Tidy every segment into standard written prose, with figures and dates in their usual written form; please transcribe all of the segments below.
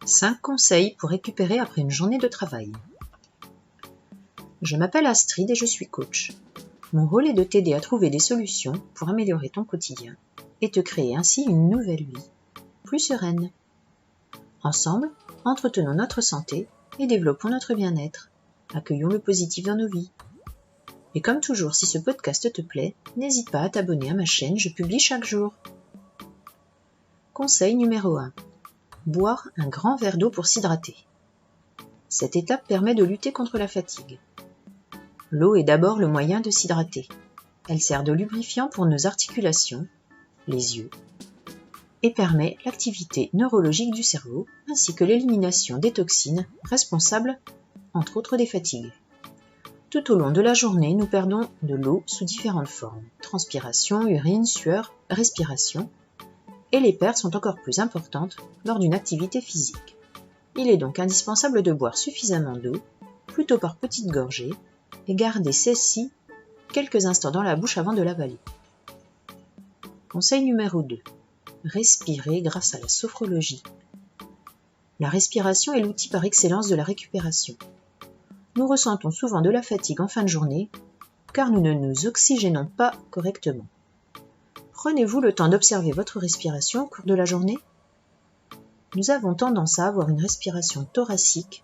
5 conseils pour récupérer après une journée de travail. Je m'appelle Astrid et je suis coach. Mon rôle est de t'aider à trouver des solutions pour améliorer ton quotidien et te créer ainsi une nouvelle vie, plus sereine. Ensemble, entretenons notre santé et développons notre bien-être. Accueillons le positif dans nos vies. Et comme toujours, si ce podcast te plaît, n'hésite pas à t'abonner à ma chaîne, je publie chaque jour. Conseil numéro 1. Boire un grand verre d'eau pour s'hydrater. Cette étape permet de lutter contre la fatigue. L'eau est d'abord le moyen de s'hydrater. Elle sert de lubrifiant pour nos articulations, les yeux, et permet l'activité neurologique du cerveau ainsi que l'élimination des toxines responsables, entre autres, des fatigues. Tout au long de la journée, nous perdons de l'eau sous différentes formes, transpiration, urine, sueur, respiration, et les pertes sont encore plus importantes lors d'une activité physique. Il est donc indispensable de boire suffisamment d'eau, plutôt par petites gorgées, et garder celle-ci quelques instants dans la bouche avant de l'avaler. Conseil numéro 2. Respirer grâce à la sophrologie. La respiration est l'outil par excellence de la récupération. Nous ressentons souvent de la fatigue en fin de journée, car nous ne nous oxygénons pas correctement. Prenez-vous le temps d'observer votre respiration au cours de la journée ? Nous avons tendance à avoir une respiration thoracique,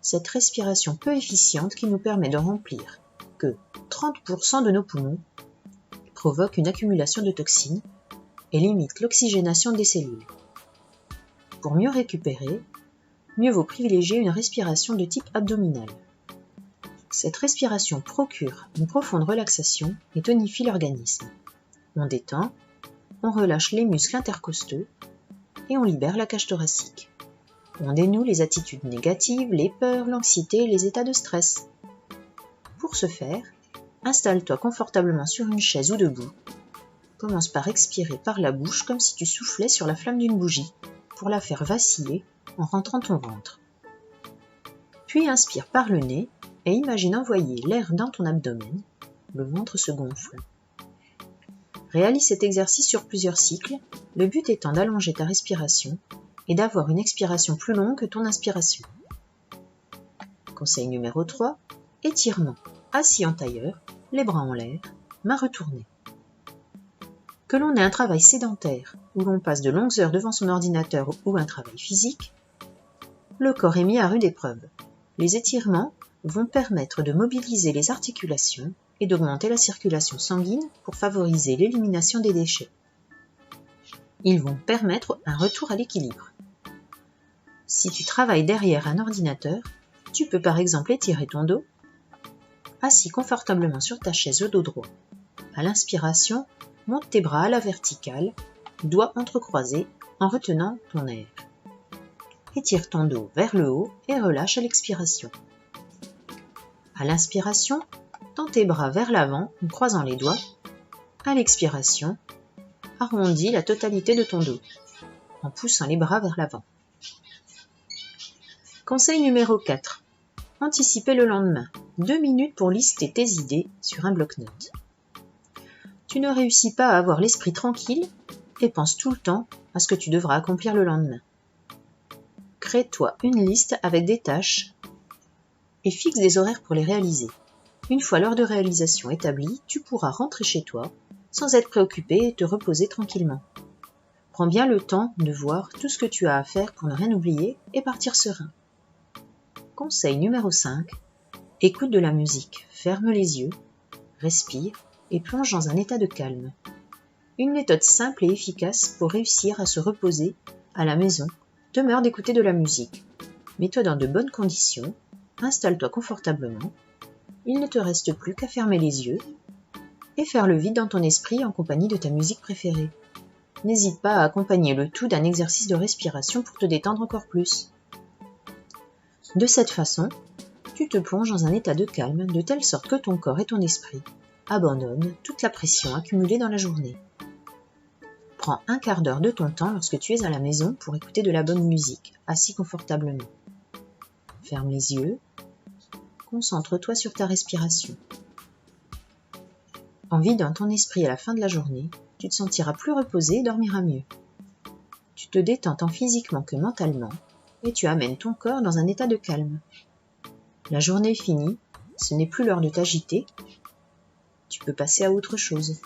cette respiration peu efficiente qui nous permet de remplir que 30% de nos poumons, provoque une accumulation de toxines et limite l'oxygénation des cellules. Pour mieux récupérer, mieux vaut privilégier une respiration de type abdominal. Cette respiration procure une profonde relaxation et tonifie l'organisme. On détend, on relâche les muscles intercostaux et on libère la cage thoracique. On dénoue les attitudes négatives, les peurs, l'anxiété et les états de stress. Pour ce faire, installe-toi confortablement sur une chaise ou debout. Commence par expirer par la bouche comme si tu soufflais sur la flamme d'une bougie pour la faire vaciller en rentrant ton ventre. Puis inspire par le nez et imagine envoyer l'air dans ton abdomen, le ventre se gonfle. Réalise cet exercice sur plusieurs cycles, le but étant d'allonger ta respiration et d'avoir une expiration plus longue que ton inspiration. Conseil numéro 3, étirement. Assis en tailleur, les bras en l'air, mains retournées. Que l'on ait un travail sédentaire où l'on passe de longues heures devant son ordinateur ou un travail physique, le corps est mis à rude épreuve. Les étirements vont permettre de mobiliser les articulations et d'augmenter la circulation sanguine pour favoriser l'élimination des déchets. Ils vont permettre un retour à l'équilibre. Si tu travailles derrière un ordinateur, tu peux par exemple étirer ton dos, assis confortablement sur ta chaise au dos droit. À l'inspiration, monte tes bras à la verticale, doigts entrecroisés en retenant ton air. Étire ton dos vers le haut et relâche à l'expiration. À l'inspiration, tends tes bras vers l'avant en croisant les doigts. À l'expiration, arrondis la totalité de ton dos en poussant les bras vers l'avant. Conseil numéro 4. Anticiper le lendemain. 2 minutes pour lister tes idées sur un bloc-notes. Tu ne réussis pas à avoir l'esprit tranquille et penses tout le temps à ce que tu devras accomplir le lendemain. Crée-toi une liste avec des tâches et fixe des horaires pour les réaliser. Une fois l'heure de réalisation établie, tu pourras rentrer chez toi sans être préoccupé et te reposer tranquillement. Prends bien le temps de voir tout ce que tu as à faire pour ne rien oublier et partir serein. Conseil numéro 5. Écoute de la musique, ferme les yeux, respire et plonge dans un état de calme. Une méthode simple et efficace pour réussir à se reposer à la maison demeure d'écouter de la musique. Mets-toi dans de bonnes conditions, installe-toi confortablement. Il ne te reste plus qu'à fermer les yeux et faire le vide dans ton esprit en compagnie de ta musique préférée. N'hésite pas à accompagner le tout d'un exercice de respiration pour te détendre encore plus. De cette façon, tu te plonges dans un état de calme de telle sorte que ton corps et ton esprit abandonnent toute la pression accumulée dans la journée. Prends un quart d'heure de ton temps lorsque tu es à la maison pour écouter de la bonne musique, assis confortablement. Ferme les yeux, concentre-toi sur ta respiration. En vidant ton esprit à la fin de la journée, tu te sentiras plus reposé et dormiras mieux. Tu te détends tant physiquement que mentalement, et tu amènes ton corps dans un état de calme. La journée est finie, ce n'est plus l'heure de t'agiter, tu peux passer à autre chose.